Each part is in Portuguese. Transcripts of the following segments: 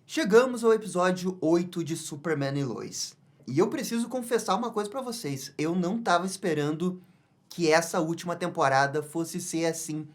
Chegamos ao episódio 8 de Superman e Lois. E eu preciso confessar uma coisa pra vocês. Eu não tava esperando que essa última temporada fosse ser assim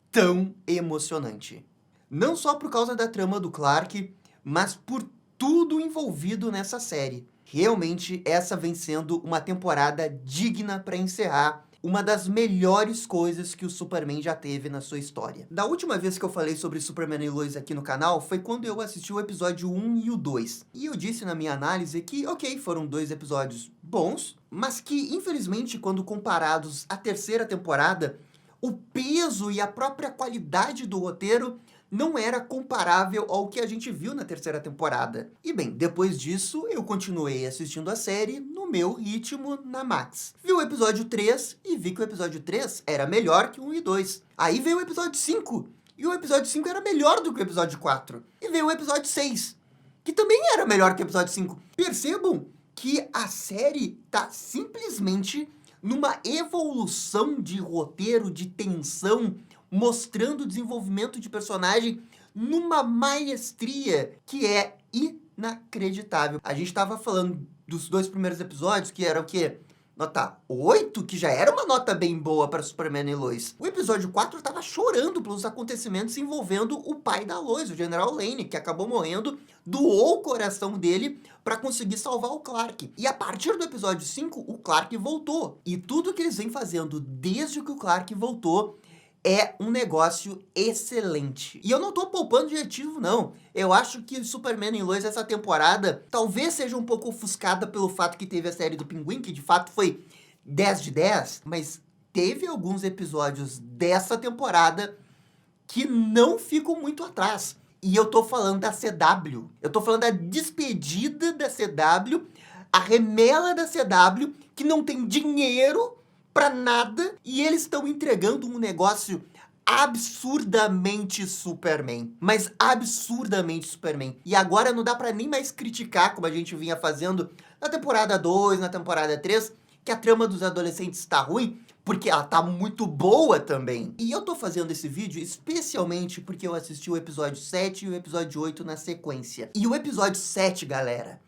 tão emocionante. Não só por causa da trama do Clark, mas por tudo envolvido nessa série. Realmente, essa vem sendo uma temporada digna para encerrar uma das melhores coisas que o Superman já teve na sua história. Da última vez que eu falei sobre Superman e Lois aqui no canal, foi quando eu assisti o episódio 1 e o 2. E eu disse na minha análise que, ok, foram dois episódios bons, mas que, infelizmente, quando comparados à terceira temporada, o peso e a própria qualidade do roteiro não era comparável ao que a gente viu na terceira temporada. E bem, depois disso, eu continuei assistindo a série no meu ritmo na Max. Vi o episódio 3 e vi que o episódio 3 era melhor que o 1 e 2. Aí veio o episódio 5, e o episódio 5 era melhor do que o episódio 4. E veio o episódio 6, que também era melhor que o episódio 5. Percebam que a série tá simplesmente numa evolução de roteiro, de tensão, mostrando o desenvolvimento de personagem numa maestria que é inacreditável. A gente tava falando dos dois primeiros episódios, que era o quê? Nota 8, que já era uma nota bem boa para Superman e Lois. O episódio 4 tava chorando pelos acontecimentos envolvendo o pai da Lois, o General Lane, que acabou morrendo, doou o coração dele para conseguir salvar o Clark. E a partir do episódio 5, o Clark voltou. E tudo que eles vêm fazendo desde que o Clark voltou é um negócio excelente. E eu não tô poupando adjetivo, não. Eu acho que Superman e Lois, essa temporada, talvez seja um pouco ofuscada pelo fato que teve a série do Pinguim, que de fato foi 10 de 10, mas teve alguns episódios dessa temporada que não ficam muito atrás. E eu tô falando da CW. Eu tô falando da despedida da CW, a remela da CW, que não tem dinheiro pra nada, e eles estão entregando um negócio absurdamente Superman. Mas absurdamente Superman. E agora não dá pra nem mais criticar, como a gente vinha fazendo na temporada 2, na temporada 3, que a trama dos adolescentes tá ruim, porque ela tá muito boa também. E eu tô fazendo esse vídeo especialmente porque eu assisti o episódio 7 e o episódio 8 na sequência. E o episódio 7, galera,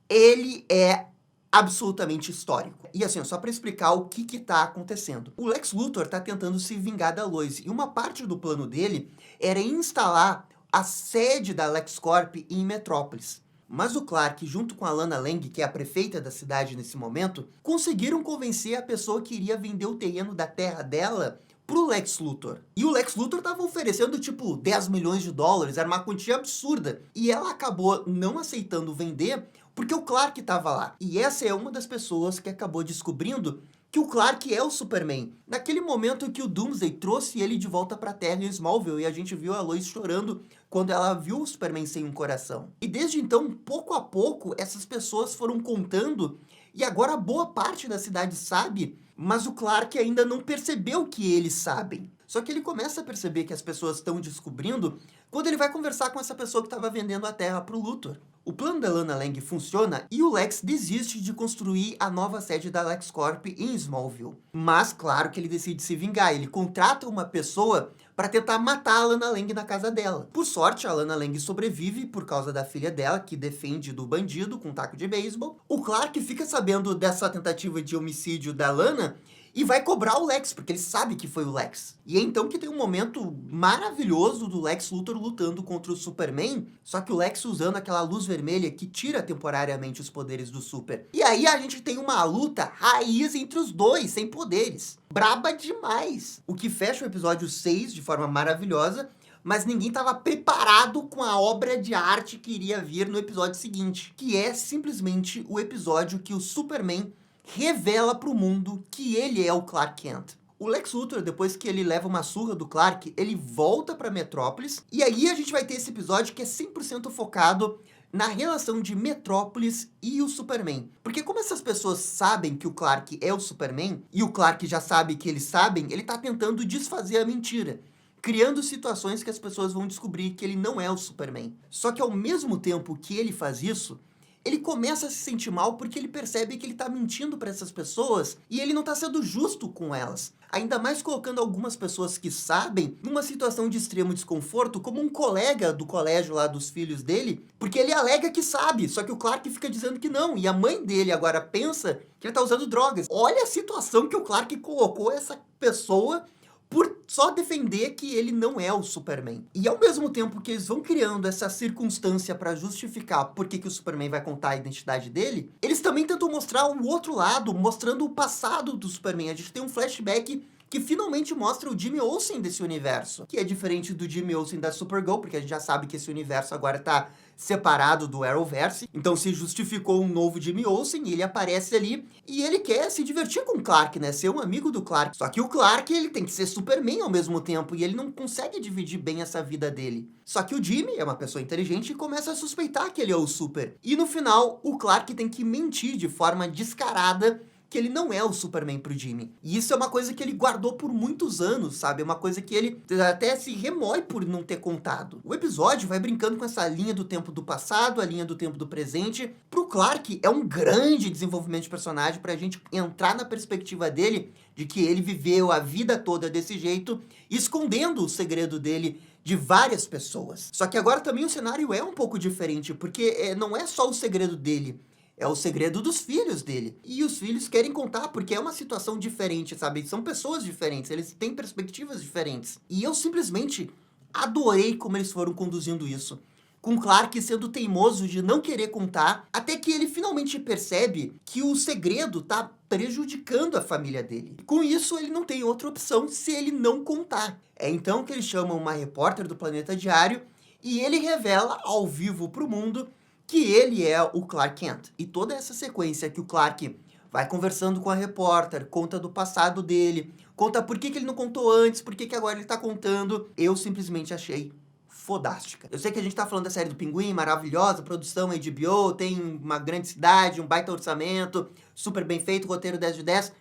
ele é absolutamente histórico. E assim, só pra explicar o que tá acontecendo. O Lex Luthor tá tentando se vingar da Lois, e uma parte do plano dele era instalar a sede da LexCorp em Metrópolis. Mas o Clark, junto com a Lana Lang, que é a prefeita da cidade nesse momento, conseguiram convencer a pessoa que iria vender o terreno da terra dela pro Lex Luthor. E o Lex Luthor tava oferecendo, tipo, 10 milhões de dólares, era uma quantia absurda. E ela acabou não aceitando vender porque o Clark tava lá. E essa é uma das pessoas que acabou descobrindo que o Clark é o Superman. Naquele momento que o Doomsday trouxe ele de volta pra Terra em Smallville, e a gente viu a Lois chorando quando ela viu o Superman sem um coração. E desde então, pouco a pouco, essas pessoas foram contando, e agora boa parte da cidade sabe, mas o Clark ainda não percebeu que eles sabem. Só que ele começa a perceber que as pessoas estão descobrindo quando ele vai conversar com essa pessoa que estava vendendo a terra pro Luthor. O plano da Lana Lang funciona e o Lex desiste de construir a nova sede da LexCorp em Smallville. Mas claro que ele decide se vingar, ele contrata uma pessoa para tentar matar a Lana Lang na casa dela. Por sorte, a Lana Lang sobrevive por causa da filha dela, que defende do bandido com um taco de beisebol. O Clark fica sabendo dessa tentativa de homicídio da Lana e vai cobrar o Lex, porque ele sabe que foi o Lex. E é então que tem um momento maravilhoso do Lex Luthor lutando contra o Superman, só que o Lex usando aquela luz vermelha que tira temporariamente os poderes do Super. E aí a gente tem uma luta raiz entre os dois, sem poderes. Braba demais. O que fecha o episódio 6 de forma maravilhosa, mas ninguém estava preparado com a obra de arte que iria vir no episódio seguinte, que é simplesmente o episódio que o Superman revela pro mundo que ele é o Clark Kent. O Lex Luthor, depois que ele leva uma surra do Clark, ele volta pra Metrópolis, e aí a gente vai ter esse episódio que é 100% focado na relação de Metrópolis e o Superman. Porque como essas pessoas sabem que o Clark é o Superman, e o Clark já sabe que eles sabem, ele tá tentando desfazer a mentira, criando situações que as pessoas vão descobrir que ele não é o Superman. Só que ao mesmo tempo que ele faz isso, ele começa a se sentir mal porque ele percebe que ele tá mentindo para essas pessoas e ele não tá sendo justo com elas. Ainda mais colocando algumas pessoas que sabem numa situação de extremo desconforto, como um colega do colégio lá dos filhos dele, porque ele alega que sabe, só que o Clark fica dizendo que não, e a mãe dele agora pensa que ele tá usando drogas. Olha a situação que o Clark colocou essa pessoa por só defender que ele não é o Superman. E ao mesmo tempo que eles vão criando essa circunstância para justificar por que o Superman vai contar a identidade dele, eles também tentam mostrar o outro lado, mostrando o passado do Superman. A gente tem um flashback que finalmente mostra o Jimmy Olsen desse universo, que é diferente do Jimmy Olsen da Supergirl, porque a gente já sabe que esse universo agora tá separado do Arrowverse, então se justificou um novo Jimmy Olsen, e ele aparece ali, e ele quer se divertir com o Clark, né, ser um amigo do Clark. Só que o Clark, ele tem que ser Superman ao mesmo tempo, e ele não consegue dividir bem essa vida dele. Só que o Jimmy é uma pessoa inteligente e começa a suspeitar que ele é o Super. E no final, o Clark tem que mentir de forma descarada que ele não é o Superman pro Jimmy. E isso é uma coisa que ele guardou por muitos anos, sabe? É uma coisa que ele até se remói por não ter contado. O episódio vai brincando com essa linha do tempo do passado, a linha do tempo do presente. Pro Clark, é um grande desenvolvimento de personagem pra gente entrar na perspectiva dele de que ele viveu a vida toda desse jeito, escondendo o segredo dele de várias pessoas. Só que agora também o cenário é um pouco diferente, porque não é só o segredo dele, é o segredo dos filhos dele. E os filhos querem contar porque é uma situação diferente, sabe? São pessoas diferentes, eles têm perspectivas diferentes. E eu simplesmente adorei como eles foram conduzindo isso. Com Clark sendo teimoso de não querer contar, até que ele finalmente percebe que o segredo tá prejudicando a família dele. Com isso, ele não tem outra opção se ele não contar. É então que eles chamam uma repórter do Planeta Diário e ele revela ao vivo pro mundo que ele é o Clark Kent. E toda essa sequência que o Clark vai conversando com a repórter, conta do passado dele, conta por que ele não contou antes, por que agora ele tá contando, eu simplesmente achei fodástica. Eu sei que a gente tá falando da série do Pinguim, maravilhosa, produção HBO, tem uma grande cidade, um baita orçamento, super bem feito, roteiro 10 de 10,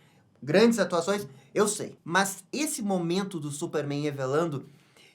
grandes atuações, eu sei. Mas esse momento do Superman revelando,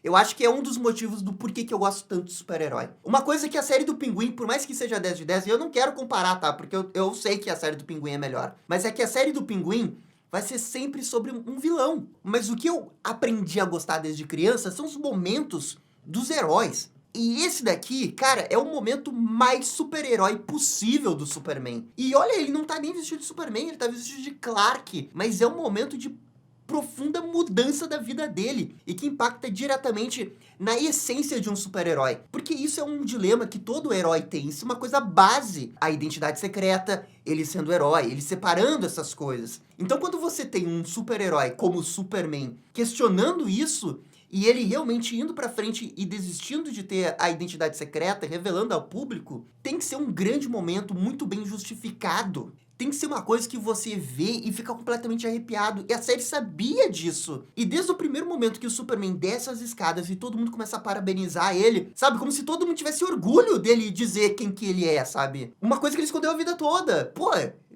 eu acho que é um dos motivos do porquê que eu gosto tanto de super-herói. Uma coisa que a série do Pinguim, por mais que seja 10 de 10, e eu não quero comparar, tá? Porque eu sei que a série do Pinguim é melhor. Mas é que a série do Pinguim vai ser sempre sobre um vilão. Mas o que eu aprendi a gostar desde criança são os momentos dos heróis. E esse daqui, cara, é o momento mais super-herói possível do Superman. E olha, ele não tá nem vestido de Superman, ele tá vestido de Clark. Mas é um momento de profunda mudança da vida dele e que impacta diretamente na essência de um super-herói. Porque isso é um dilema que todo herói tem, isso é uma coisa base. A identidade secreta, ele sendo herói, ele separando essas coisas. Então quando você tem um super-herói como o Superman questionando isso, e ele realmente indo pra frente e desistindo de ter a identidade secreta, revelando ao público, tem que ser um grande momento muito bem justificado. Tem que ser uma coisa que você vê e fica completamente arrepiado. E a série sabia disso. E desde o primeiro momento que o Superman desce as escadas e todo mundo começa a parabenizar ele, sabe? Como se todo mundo tivesse orgulho dele dizer quem que ele é, sabe? Uma coisa que ele escondeu a vida toda. Pô,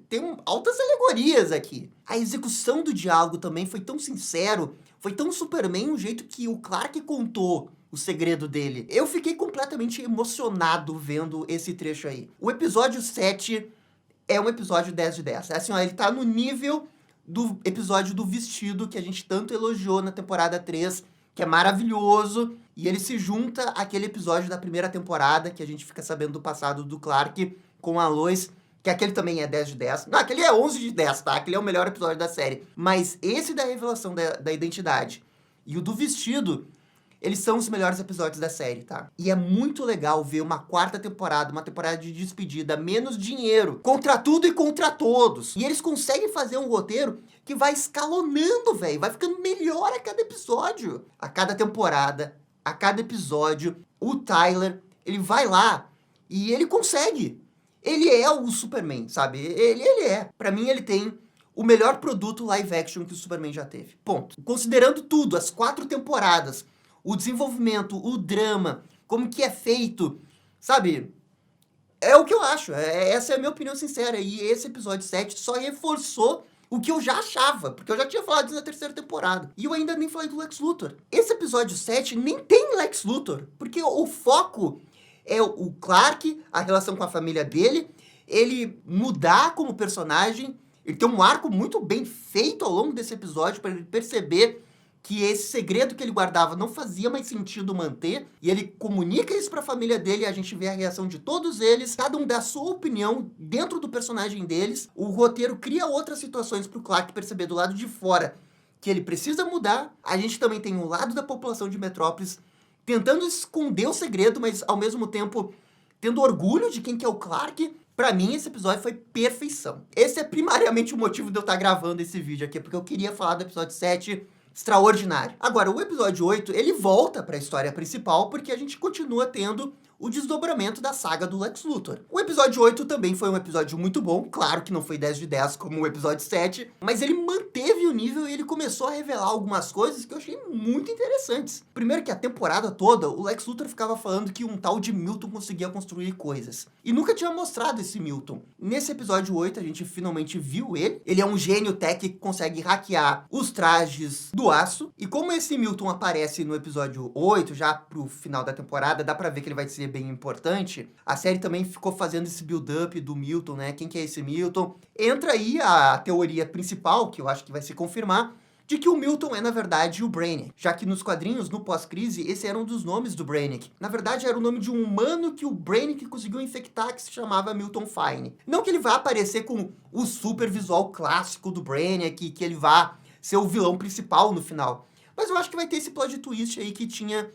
tem altas alegorias aqui. A execução do diálogo também foi tão sincero, foi tão Superman o jeito que o Clark contou o segredo dele. Eu fiquei completamente emocionado vendo esse trecho aí. O episódio 7 é um episódio 10 de 10. É assim, ó, ele tá no nível do episódio do vestido que a gente tanto elogiou na temporada 3, que é maravilhoso, e ele se junta àquele episódio da primeira temporada, que a gente fica sabendo do passado do Clark com a Lois, que aquele também é 10 de 10. Não, aquele é 11 de 10, tá? Aquele é o melhor episódio da série. Mas esse da revelação da identidade e o do vestido, eles são os melhores episódios da série, tá? E é muito legal ver uma quarta temporada, uma temporada de despedida, menos dinheiro, contra tudo e contra todos. E eles conseguem fazer um roteiro que vai escalonando, velho. Vai ficando melhor a cada episódio. A cada temporada, a cada episódio, o Tyler, ele vai lá e ele consegue. Ele é o Superman, sabe? Ele é. Pra mim, ele tem o melhor produto live action que o Superman já teve. Ponto. Considerando tudo, as 4 temporadas, o desenvolvimento, o drama, como que é feito, sabe? É o que eu acho. Essa é a minha opinião sincera. E esse episódio 7 só reforçou o que eu já achava, porque eu já tinha falado isso na terceira temporada. E eu ainda nem falei do Lex Luthor. Esse episódio 7 nem tem Lex Luthor, porque o foco é o Clark, a relação com a família dele, ele mudar como personagem, ele tem um arco muito bem feito ao longo desse episódio para ele perceber que esse segredo que ele guardava não fazia mais sentido manter, e ele comunica isso para a família dele, e a gente vê a reação de todos eles, cada um dá a sua opinião dentro do personagem deles. O roteiro cria outras situações para o Clark perceber do lado de fora que ele precisa mudar. A gente também tem um lado da população de Metrópolis tentando esconder o segredo, mas ao mesmo tempo tendo orgulho de quem que é o Clark. Pra mim, esse episódio foi perfeição. Esse é primariamente o motivo de eu estar gravando esse vídeo aqui, porque eu queria falar do episódio 7, extraordinário. Agora, o episódio 8, ele volta pra história principal, porque a gente continua tendo o desdobramento da saga do Lex Luthor. O episódio 8 também foi um episódio muito bom, claro que não foi 10 de 10 como o episódio 7, mas ele manteve o nível e ele começou a revelar algumas coisas que eu achei muito interessantes. Primeiro que a temporada toda, o Lex Luthor ficava falando que um tal de Milton conseguia construir coisas. E nunca tinha mostrado esse Milton. Nesse episódio 8, a gente finalmente viu ele. Ele é um gênio tech que consegue hackear os trajes do aço. E como esse Milton aparece no episódio 8, já pro final da temporada, dá pra ver que ele vai ser bem importante. A série também ficou fazendo esse build-up do Milton, né? Quem que é esse Milton? Entra aí a teoria principal, que eu acho que vai se confirmar, de que o Milton é, na verdade, o Brainiac. Já que nos quadrinhos, no pós-crise, esse era um dos nomes do Brainiac. Na verdade, era o nome de um humano que o Brainiac conseguiu infectar, que se chamava Milton Fine. Não que ele vá aparecer com o super visual clássico do Brainiac, que ele vá ser o vilão principal no final. Mas eu acho que vai ter esse plot twist aí que tinha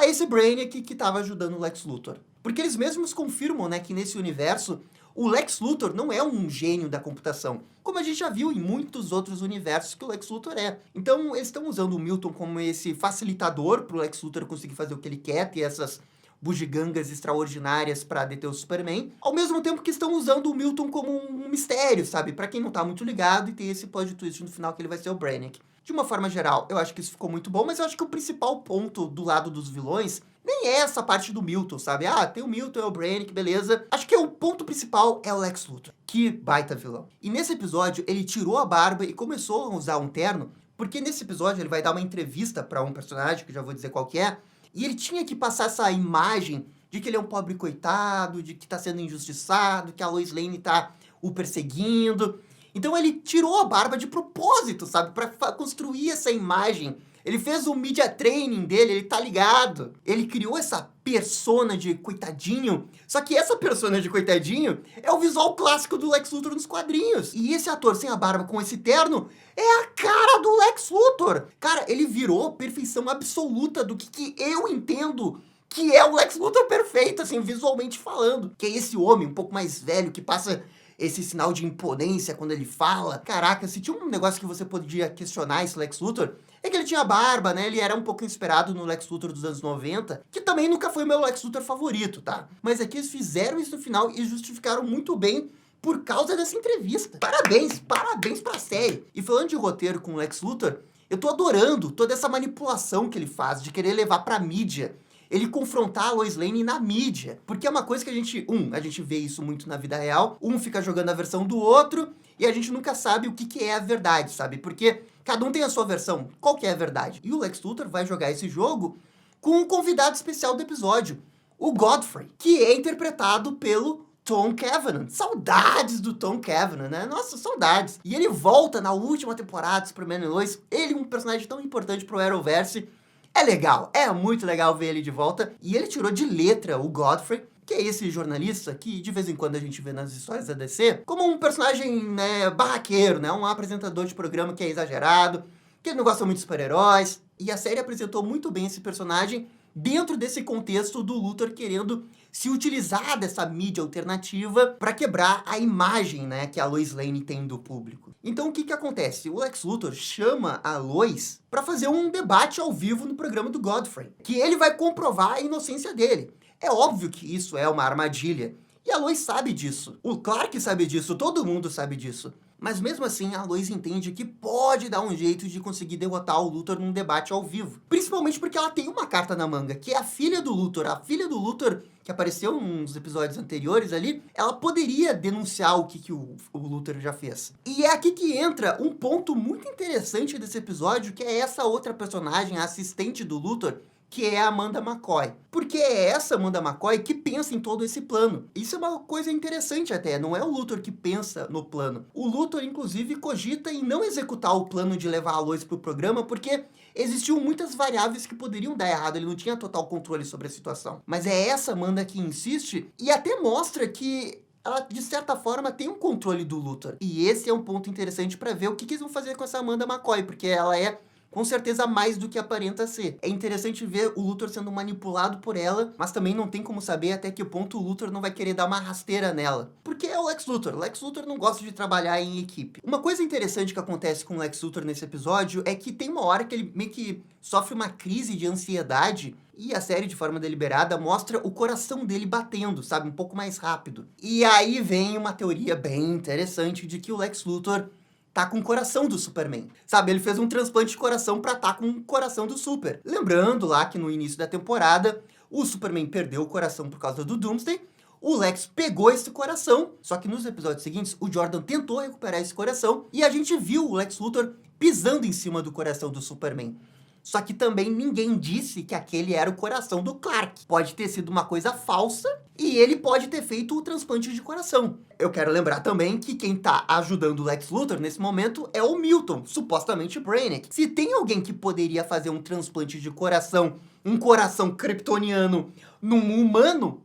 esse Brainiac que estava ajudando o Lex Luthor. Porque eles mesmos confirmam, né, que nesse universo, o Lex Luthor não é um gênio da computação, como a gente já viu em muitos outros universos que o Lex Luthor é. Então, eles estão usando o Milton como esse facilitador para o Lex Luthor conseguir fazer o que ele quer, ter essas bugigangas extraordinárias para deter o Superman, ao mesmo tempo que estão usando o Milton como um mistério, sabe? Para quem não tá muito ligado, e tem esse plot twist no final que ele vai ser o Brainiac. De uma forma geral, eu acho que isso ficou muito bom, mas eu acho que o principal ponto do lado dos vilões nem é essa parte do Milton, sabe? Tem o Milton, é o Brainiac, beleza. Acho que o ponto principal é o Lex Luthor. Que baita vilão. E nesse episódio, ele tirou a barba e começou a usar um terno, porque nesse episódio ele vai dar uma entrevista para um personagem, que eu já vou dizer qual que é, e ele tinha que passar essa imagem de que ele é um pobre coitado, de que tá sendo injustiçado, que a Lois Lane tá o perseguindo. Então ele tirou a barba de propósito, sabe? Pra construir essa imagem. Ele fez o media training dele, ele tá ligado. Ele criou essa persona de coitadinho. Só que essa persona de coitadinho é o visual clássico do Lex Luthor nos quadrinhos. E esse ator sem a barba com esse terno é a cara do Lex Luthor. Cara, ele virou perfeição absoluta do que eu entendo que é o Lex Luthor perfeito, assim, visualmente falando. Que é esse homem um pouco mais velho que passa esse sinal de imponência quando ele fala. Caraca, se tinha um negócio que você podia questionar esse Lex Luthor, é que ele tinha barba, né? Ele era um pouco inspirado no Lex Luthor dos anos 90, que também nunca foi o meu Lex Luthor favorito, tá? Mas aqui eles fizeram isso no final e justificaram muito bem por causa dessa entrevista. Parabéns pra série. E falando de roteiro com o Lex Luthor, eu tô adorando toda essa manipulação que ele faz, de querer levar pra mídia, ele confrontar a Lois Lane na mídia. Porque é uma coisa que a gente vê isso muito na vida real, fica jogando a versão do outro, e a gente nunca sabe o que é a verdade, sabe? Porque cada um tem a sua versão, qual que é a verdade? E o Lex Luthor vai jogar esse jogo com um convidado especial do episódio, o Godfrey, que é interpretado pelo Tom Cavanagh. Saudades do Tom Cavanagh, né? Nossa, saudades. E ele volta na última temporada do Superman e Lois, ele é um personagem tão importante pro Arrowverse. É legal, é muito legal ver ele de volta. E ele tirou de letra o Godfrey, que é esse jornalista que de vez em quando a gente vê nas histórias da DC, como um personagem, né, barraqueiro, né? Um apresentador de programa que é exagerado, que ele não gosta muito de super-heróis. E a série apresentou muito bem esse personagem dentro desse contexto do Luthor querendo se utilizar dessa mídia alternativa para quebrar a imagem, né, que a Lois Lane tem do público. Então o que acontece? O Lex Luthor chama a Lois para fazer um debate ao vivo no programa do Godfrey, que ele vai comprovar a inocência dele. É óbvio que isso é uma armadilha, e a Lois sabe disso. O Clark sabe disso, todo mundo sabe disso. Mas mesmo assim, a Lois entende que pode dar um jeito de conseguir derrotar o Luthor num debate ao vivo. Principalmente porque ela tem uma carta na manga, que é a filha do Luthor. A filha do Luthor, que apareceu nos episódios anteriores ali, ela poderia denunciar o que o Luthor já fez. E é aqui que entra um ponto muito interessante desse episódio, que é essa outra personagem, a assistente do Luthor, que é a Amanda McCoy. Porque é essa Amanda McCoy que pensa em todo esse plano. Isso é uma coisa interessante até, não é o Luthor que pensa no plano. O Luthor, inclusive, cogita em não executar o plano de levar a Lois pro programa, porque existiam muitas variáveis que poderiam dar errado, ele não tinha total controle sobre a situação. Mas é essa Amanda que insiste e até mostra que ela, de certa forma, tem um controle do Luthor. E esse é um ponto interessante para ver o que eles vão fazer com essa Amanda McCoy, porque ela é com certeza mais do que aparenta ser. É interessante ver o Luthor sendo manipulado por ela, mas também não tem como saber até que ponto o Luthor não vai querer dar uma rasteira nela. Porque é o Lex Luthor. O Lex Luthor não gosta de trabalhar em equipe. Uma coisa interessante que acontece com o Lex Luthor nesse episódio é que tem uma hora que ele meio que sofre uma crise de ansiedade e a série, de forma deliberada, mostra o coração dele batendo, sabe? Um pouco mais rápido. E aí vem uma teoria bem interessante de que o Lex Luthor tá com o coração do Superman. Sabe, ele fez um transplante de coração pra tá com o coração do Super. Lembrando lá que no início da temporada, o Superman perdeu o coração por causa do Doomsday, o Lex pegou esse coração, só que nos episódios seguintes, o Jordan tentou recuperar esse coração e a gente viu o Lex Luthor pisando em cima do coração do Superman. Só que também ninguém disse que aquele era o coração do Clark. Pode ter sido uma coisa falsa e ele pode ter feito o transplante de coração. Eu quero lembrar também que quem tá ajudando o Lex Luthor nesse momento é o Milton, supostamente Brainiac. Se tem alguém que poderia fazer um transplante de coração, um coração kryptoniano num humano,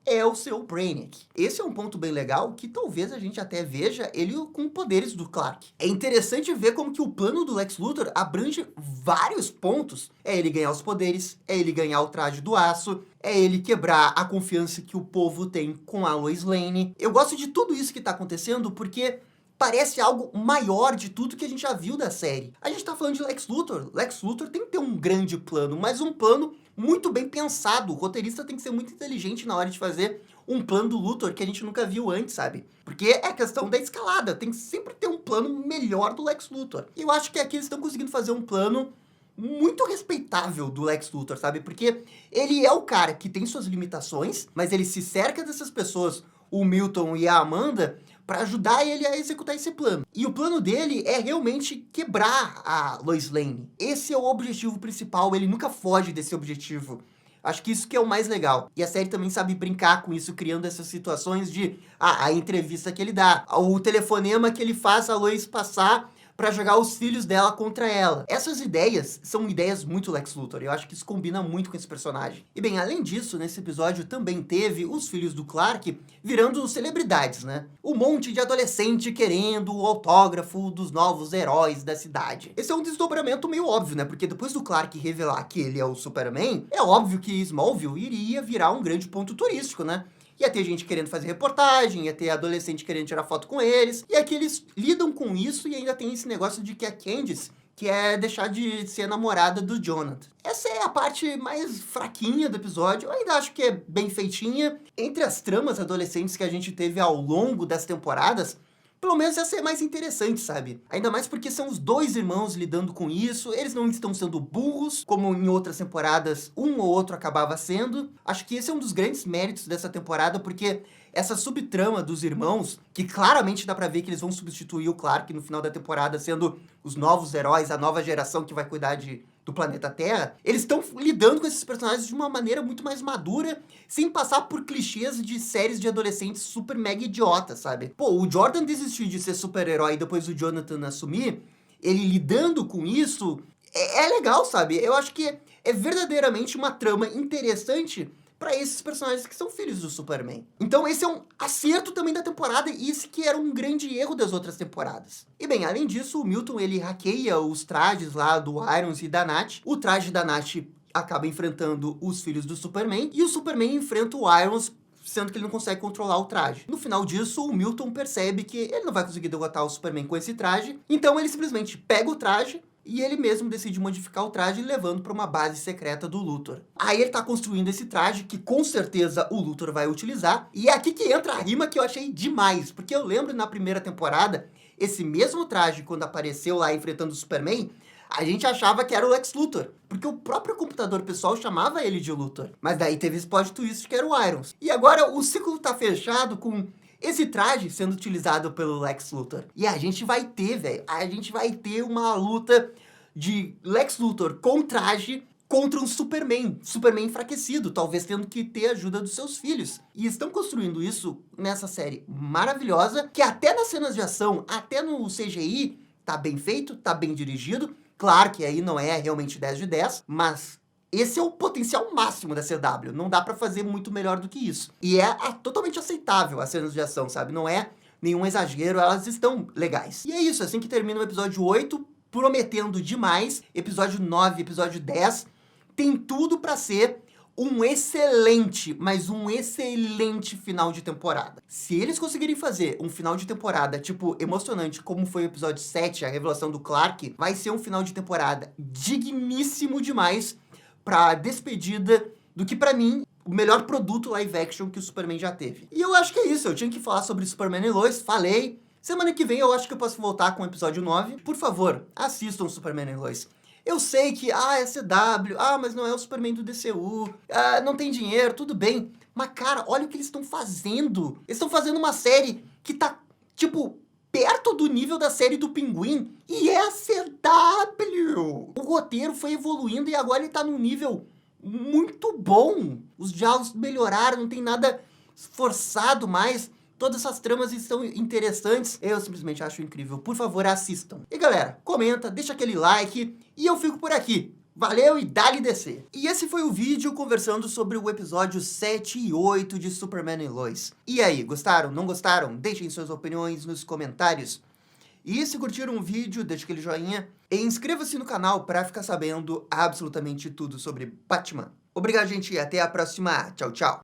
é o seu Brainiac. Esse é um ponto bem legal que talvez a gente até veja ele com poderes do Clark. É interessante ver como que o plano do Lex Luthor abrange vários pontos. É ele ganhar os poderes, é ele ganhar o traje do aço, é ele quebrar a confiança que o povo tem com a Lois Lane. Eu gosto de tudo isso que tá acontecendo porque parece algo maior de tudo que a gente já viu da série. A gente tá falando de Lex Luthor. Lex Luthor tem que ter um grande plano, mas um plano muito bem pensado. O roteirista tem que ser muito inteligente na hora de fazer um plano do Luthor que a gente nunca viu antes, sabe? Porque é questão da escalada. Tem que sempre ter um plano melhor do Lex Luthor. E eu acho que aqui eles estão conseguindo fazer um plano muito respeitável do Lex Luthor, sabe? Porque ele é o cara que tem suas limitações, mas ele se cerca dessas pessoas, o Milton e a Amanda, para ajudar ele a executar esse plano. E o plano dele é realmente quebrar a Lois Lane. Esse é o objetivo principal, ele nunca foge desse objetivo. Acho que isso que é o mais legal. E a série também sabe brincar com isso, criando essas situações de a entrevista que ele dá, o telefonema que ele faz a Lois passar para jogar os filhos dela contra ela. Essas ideias são ideias muito Lex Luthor, eu acho que isso combina muito com esse personagem. E bem, além disso, nesse episódio também teve os filhos do Clark virando celebridades, né? Um monte de adolescente querendo o autógrafo dos novos heróis da cidade. Esse é um desdobramento meio óbvio, né? Porque depois do Clark revelar que ele é o Superman, é óbvio que Smallville iria virar um grande ponto turístico, né? Ia ter gente querendo fazer reportagem, ia ter adolescente querendo tirar foto com eles. E aqui eles lidam com isso e ainda tem esse negócio de que a Candice quer deixar de ser namorada do Jonathan. Essa é a parte mais fraquinha do episódio. Eu ainda acho que é bem feitinha. Entre as tramas adolescentes que a gente teve ao longo das temporadas, pelo menos essa é mais interessante, sabe? Ainda mais porque são os dois irmãos lidando com isso, eles não estão sendo burros, como em outras temporadas um ou outro acabava sendo. Acho que esse é um dos grandes méritos dessa temporada, porque essa subtrama dos irmãos, que claramente dá pra ver que eles vão substituir o Clark no final da temporada, sendo os novos heróis, a nova geração que vai cuidar do planeta Terra, eles estão lidando com esses personagens de uma maneira muito mais madura, sem passar por clichês de séries de adolescentes super mega idiotas, sabe? Pô, o Jordan desistiu de ser super-herói e depois o Jonathan assumir, ele lidando com isso, é legal, sabe? Eu acho que é verdadeiramente uma trama interessante para esses personagens que são filhos do Superman. Então esse é um acerto também da temporada e esse que era um grande erro das outras temporadas. E bem, além disso, o Milton ele hackeia os trajes lá do Irons e da Nath. O traje da Nath acaba enfrentando os filhos do Superman e o Superman enfrenta o Irons, sendo que ele não consegue controlar o traje. No final disso, o Milton percebe que ele não vai conseguir derrotar o Superman com esse traje, então ele simplesmente pega o traje e ele mesmo decide modificar o traje, levando para uma base secreta do Luthor. Aí ele tá construindo esse traje, que com certeza o Luthor vai utilizar, e é aqui que entra a rima que eu achei demais, porque eu lembro na primeira temporada, esse mesmo traje, quando apareceu lá enfrentando o Superman, a gente achava que era o Lex Luthor, porque o próprio computador pessoal chamava ele de Luthor. Mas daí teve esse plot twist que era o Irons. E agora o ciclo tá fechado com esse traje sendo utilizado pelo Lex Luthor. E a gente vai ter, velho, a gente vai ter uma luta de Lex Luthor com traje contra um Superman enfraquecido, talvez tendo que ter a ajuda dos seus filhos. E estão construindo isso nessa série maravilhosa, que até nas cenas de ação, até no CGI, tá bem feito, tá bem dirigido. Claro que aí não é realmente 10 de 10, mas esse é o potencial máximo da CW. Não dá pra fazer muito melhor do que isso. E é totalmente aceitável as cenas de ação, sabe? Não é nenhum exagero, elas estão legais. E é isso, assim que termina o episódio 8, prometendo demais. Episódio 9, episódio 10, tem tudo pra ser um excelente, mas um excelente final de temporada. Se eles conseguirem fazer um final de temporada, tipo, emocionante, como foi o episódio 7, a revelação do Clark, vai ser um final de temporada digníssimo demais pra despedida do que, pra mim, o melhor produto live action que o Superman já teve. E eu acho que é isso, eu tinha que falar sobre Superman e Lois, falei. Semana que vem eu acho que eu posso voltar com o episódio 9. Por favor, assistam Superman e Lois. Eu sei que, é CW, mas não é o Superman do DCU, não tem dinheiro, tudo bem. Mas, cara, olha o que eles estão fazendo. Eles estão fazendo uma série que tá, tipo, perto do nível da série do Pinguim. E é a CW. O roteiro foi evoluindo e agora ele tá num nível muito bom. Os diálogos melhoraram, não tem nada forçado mais. Todas essas tramas estão interessantes. Eu simplesmente acho incrível. Por favor, assistam. E galera, comenta, deixa aquele like e eu fico por aqui. Valeu e dá-lhe descer. E esse foi o vídeo conversando sobre o episódio 7 e 8 de Superman e Lois. E aí, gostaram? Não gostaram? Deixem suas opiniões nos comentários. E se curtiram o vídeo, deixa aquele joinha e inscreva-se no canal para ficar sabendo absolutamente tudo sobre Batman. Obrigado, gente, e até a próxima. Tchau, tchau.